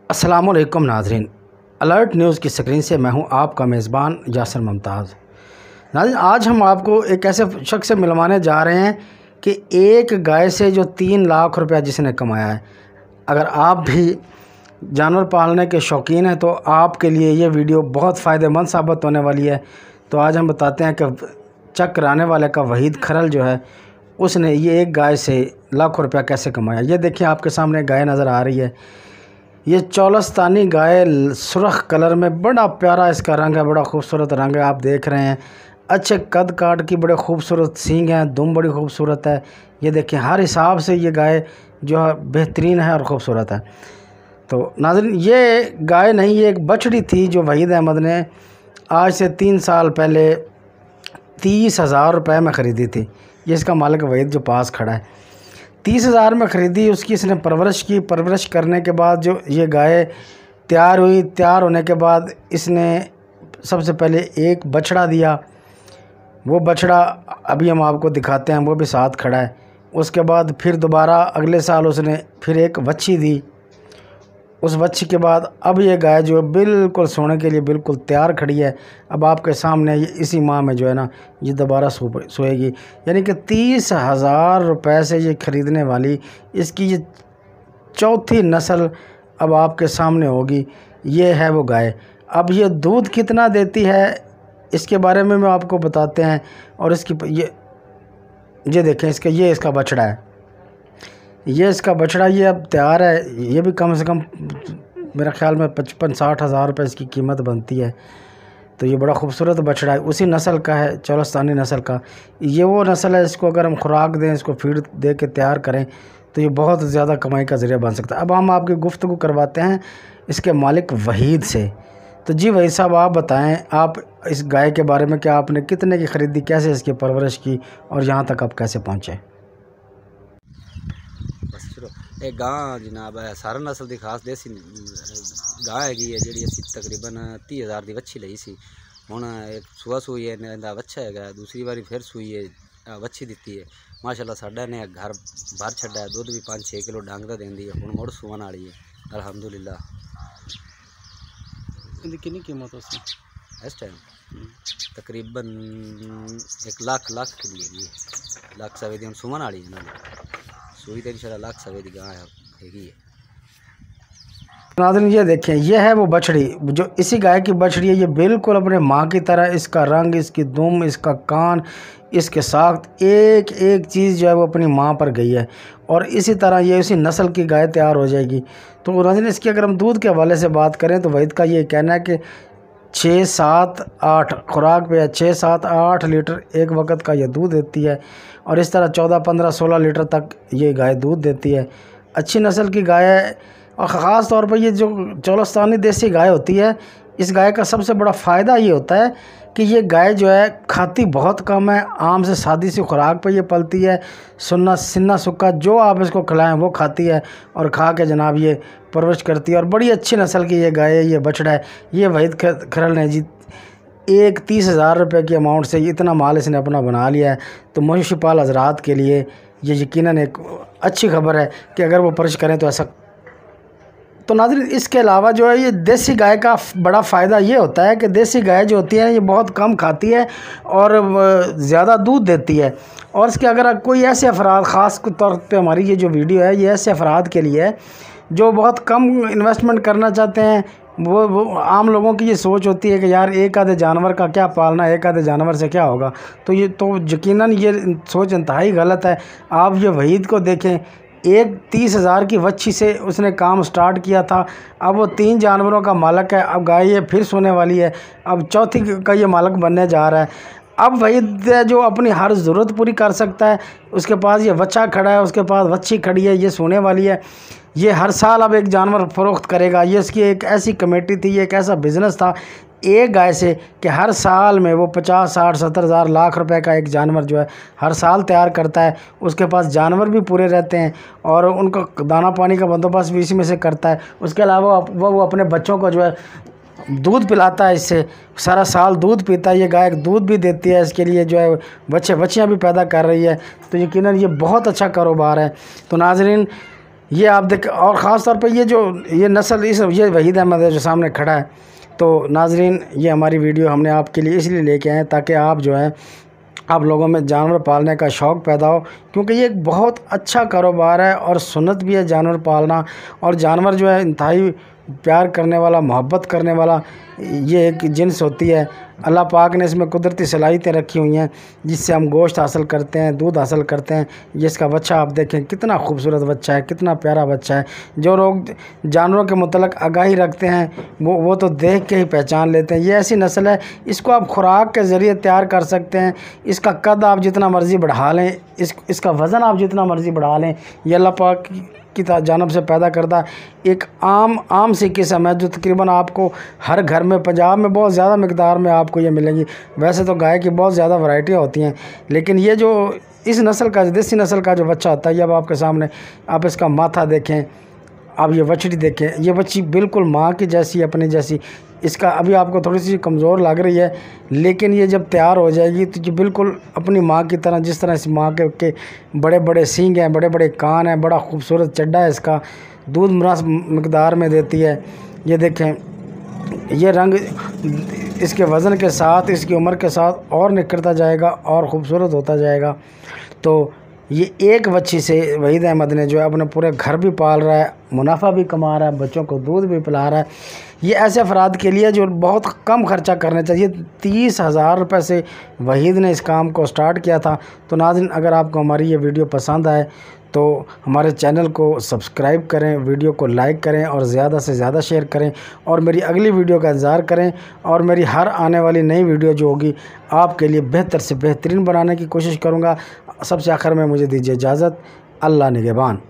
अस्सलामुअलैकुम नाज़रीन, alert news की स्क्रीन से मैं हूं आपका मेज़बान यासिर मुमताज़। नाज़रीन, आज हम आपको एक ऐसे शख्स से मिलवाने जा रहे हैं कि एक गाय से जो 3 लाख रुपया जिसने कमाया है। अगर आप भी जानवर पालने के शौकीन हैं तो आपके लिए ये वीडियो बहुत फ़ायदेमंद साबित होने वाली है। तो आज हम बताते हैं कि चक कराने वाले का वहीद खरल जो है उसने ये एक गाय से लाखों रुपया कैसे कमाया। ये देखिए, आपके सामने गाय नज़र आ रही है। ये चौलस्तानी गाय सुर्ख कलर में, बड़ा प्यारा इसका रंग है, बड़ा खूबसूरत रंग है। आप देख रहे हैं, अच्छे कद काट की बड़े खूबसूरत सींग हैं, दुम बड़ी खूबसूरत है। ये देखिए, हर हिसाब से ये गाय जो है बेहतरीन है और ख़ूबसूरत है। तो नाज़रीन, ये गाय नहीं, ये एक बछड़ी थी जो वहीद अहमद ने आज से 3 साल पहले 30,000 रुपये में ख़रीदी थी। ये इसका मालिक वहीद जो पास खड़ा है, 30,000 में ख़रीदी। उसकी इसने परवरिश की। परवरिश करने के बाद जो ये गाय तैयार हुई, तैयार होने के बाद इसने सबसे पहले एक बछड़ा दिया। वो बछड़ा अभी हम आपको दिखाते हैं, वो भी साथ खड़ा है। उसके बाद फिर दोबारा अगले साल उसने फिर एक बच्ची दी। उस बच्ची के बाद अब ये गाय जो है बिल्कुल सोने के लिए बिल्कुल तैयार खड़ी है। अब आपके सामने ये इसी माह में जो है ना, ये दोबारा सोएगी। यानी कि 30,000 रुपये से ये ख़रीदने वाली इसकी ये चौथी नस्ल अब आपके सामने होगी। ये है वो गाय। अब ये दूध कितना देती है इसके बारे में मैं आपको बताते हैं। और इसकी ये देखें, इसका बछड़ा है। ये इसका बछड़ा ये अब तैयार है। ये भी कम से कम मेरा ख्याल में 55-60 हज़ार रुपये इसकी कीमत बनती है। तो ये बड़ा खूबसूरत बछड़ा है, उसी नस्ल का है, चौलस्तानी नस्ल का। ये वो नस्ल है, इसको अगर हम खुराक दें, इसको फीड दे के तैयार करें तो ये बहुत ज़्यादा कमाई का ज़रिया बन सकता है। अब हम आपकी गुफ्तगू करवाते हैं इसके मालिक वहीद से। तो जी वहीद साहब, आप बताएँ, आप इस गाय के बारे में, क्या आपने कितने की ख़रीदी, कैसे इसकी परवरिश की और यहाँ तक आप कैसे पहुँचे? एक गां जनाब है सारा नस्ल की खास देसी गां हैगी है जी। असी तकरीबन 30,000 की वच्छी ली सी। हुण एक सुआ सूई है, इहदा बच्चा है, दूसरी बारी फिर सूई है, वच्छी दी है। माशाअल्लाह साडा ने घर भर छड्डा है, दुध भी 5-6 किलो डंग दा देंदी है। हुण मुड़ सूवन वाली है, अलहमदुलिल्लाह। इहदी कितनी कीमत है इस टाइम? तकरीबन 1 लाख की हैगी है। लाख सवे दी हुण सूवन वाली है ना, सूई तो इंशाल्लाह लाख सवे दी गां हैगी है। नाज़रीन, ये देखें, ये है वो बछड़ी जो इसी गाय की बछड़ी है। ये बिल्कुल अपने माँ की तरह, इसका रंग, इसकी दुम, इसका कान, इसके साख्त, एक एक चीज़ जो है वो अपनी माँ पर गई है। और इसी तरह ये उसी नस्ल की गाय तैयार हो जाएगी। तो नाज़रीन, इसकी अगर हम दूध के हवाले से बात करें तो वहीद का ये कहना है कि 6-7-8 खुराक पे 6-7-8 लीटर एक वक्त का ये दूध देती है। और इस तरह 14-15-16 लीटर तक ये गाय दूध देती है। अच्छी नस्ल की गाय है। और ख़ास तौर पर ये जो चौलस्तानी देसी गाय होती है, इस गाय का सबसे बड़ा फ़ायदा ये होता है कि ये गाय जो है खाती बहुत कम है। आम से सादी सी खुराक पे ये पलती है। सुन्ना सिन्ना सुक्का जो आप इसको खिलाएं वो खाती है और खा के जनाब ये परवरिश करती है। और बड़ी अच्छी नस्ल की ये गाय है, ये बछड़ा है। ये वहीद खरल ने जी एक 30,000 रुपये की अमाउंट से इतना माल इसने अपना बना लिया है। तो मवेशी पाल हज़रात के लिए ये यकीनन एक अच्छी खबर है कि अगर वो परवरिश करें तो ऐसा। तो नाज़रीन, इसके अलावा जो है ये देसी गाय का बड़ा फ़ायदा ये होता है कि देसी गाय जो होती है ये बहुत कम खाती है और ज़्यादा दूध देती है। और इसके अगर कोई ऐसे अफराद, ख़ास तौर पे हमारी ये जो वीडियो है ये ऐसे अफराद के लिए है जो बहुत कम इन्वेस्टमेंट करना चाहते हैं। वो आम लोगों की ये सोच होती है कि यार एक आधे जानवर का क्या पालना, एक आधे जानवर से क्या होगा। तो यकीनन ये सोच इंतहाई गलत है। आप ये वहीद को देखें, एक 30,000 की वच्छी से उसने काम स्टार्ट किया था। अब वो 3 जानवरों का मालिक है। अब गाय ये फिर सोने वाली है, अब चौथी का ये मालिक बनने जा रहा है। अब वहीद जो अपनी हर ज़रूरत पूरी कर सकता है। उसके पास ये बच्चा खड़ा है, उसके पास वच्छी खड़ी है, ये सोने वाली है। ये हर साल अब एक जानवर फ़रोख्त करेगा। ये इसकी एक ऐसी कमेटी थी, ये एक ऐसा बिज़नेस था एक गाय से कि हर साल में वो 50-60-70 लाख रुपए का एक जानवर जो है हर साल तैयार करता है। उसके पास जानवर भी पूरे रहते हैं और उनका दाना पानी का बंदोबस्त भी इसी में से करता है। उसके अलावा वो अपने बच्चों को जो है दूध पिलाता है, इससे सारा साल दूध पीता है। ये गाय दूध भी देती है, इसके लिए जो है बच्चियाँ भी पैदा कर रही है। तो यकीनन ये बहुत अच्छा कारोबार है। तो नाज़रीन, ये आप देख, और ख़ास तौर पे ये नस्ल ये वहीद अहमद है जो सामने खड़ा है। तो नाजरीन, ये हमारी वीडियो हमने आपके लिए इसलिए लेके आए ताकि आप जो है आप लोगों में जानवर पालने का शौक़ पैदा हो, क्योंकि ये एक बहुत अच्छा कारोबार है और सुन्नत भी है जानवर पालना। और जानवर जो है इंतहाई प्यार करने वाला, मोहब्बत करने वाला ये एक जिन्स होती है। अल्लाह पाक ने इसमें कुदरती सलाहियतें रखी हुई हैं जिससे हम गोश्त हासिल करते हैं, दूध हासिल करते हैं। ये इसका बच्चा आप देखें, कितना खूबसूरत बच्चा है, कितना प्यारा बच्चा है। जो लोग जानवरों के मुतल्लिक़ आगाही रखते हैं वो तो देख के ही पहचान लेते हैं। ये ऐसी नस्ल है, इसको आप खुराक के ज़रिए तैयार कर सकते हैं। इसका कद आप जितना मर्ज़ी बढ़ा लें, इसका वज़न आप जितना मर्ज़ी बढ़ा लें, ये अल्लाह पाक की जानब से पैदा करता एक आम सी किस्म है जो तकरीबन आपको हर घर में, पंजाब में बहुत ज़्यादा मिकदार में आपको ये मिलेगी। वैसे तो गाय की बहुत ज़्यादा वैरायटियाँ होती हैं, लेकिन ये जो इस नस्ल का, देसी नस्ल का जो बच्चा होता है, ये अब आपके सामने, आप इसका माथा देखें, आप ये बछड़ी देखें, ये बच्ची बिल्कुल माँ की जैसी, अपनी जैसी। इसका अभी आपको थोड़ी सी कमज़ोर लग रही है, लेकिन ये जब तैयार हो जाएगी तो ये बिल्कुल अपनी माँ की तरह, जिस तरह इस माँ के बड़े बड़े सींग हैं, बड़े बड़े कान हैं, बड़ा खूबसूरत चड्डा है इसका, दूध मुनासिब मकदार में देती है। ये देखें, ये रंग इसके वज़न के साथ, इसकी उम्र के साथ और निखरता जाएगा और ख़ूबसूरत होता जाएगा। तो ये एक बच्ची से वहीद अहमद ने जो है अपने पूरे घर भी पाल रहा है, मुनाफा भी कमा रहा है, बच्चों को दूध भी पिला रहा है। ये ऐसे अफराद के लिए जो बहुत कम खर्चा करने चाहिए। 30,000 रुपये से वहीद ने इस काम को स्टार्ट किया था। तो नाज़रीन, अगर आपको हमारी ये वीडियो पसंद आए तो हमारे चैनल को सब्सक्राइब करें, वीडियो को लाइक करें और ज़्यादा से ज़्यादा शेयर करें, और मेरी अगली वीडियो का इंतज़ार करें। और मेरी हर आने वाली नई वीडियो जो होगी आपके लिए बेहतर से बेहतरीन बनाने की कोशिश करूँगा। सबसे आखिर में मुझे दीजिए इजाज़त। अल्लाह निगहबान।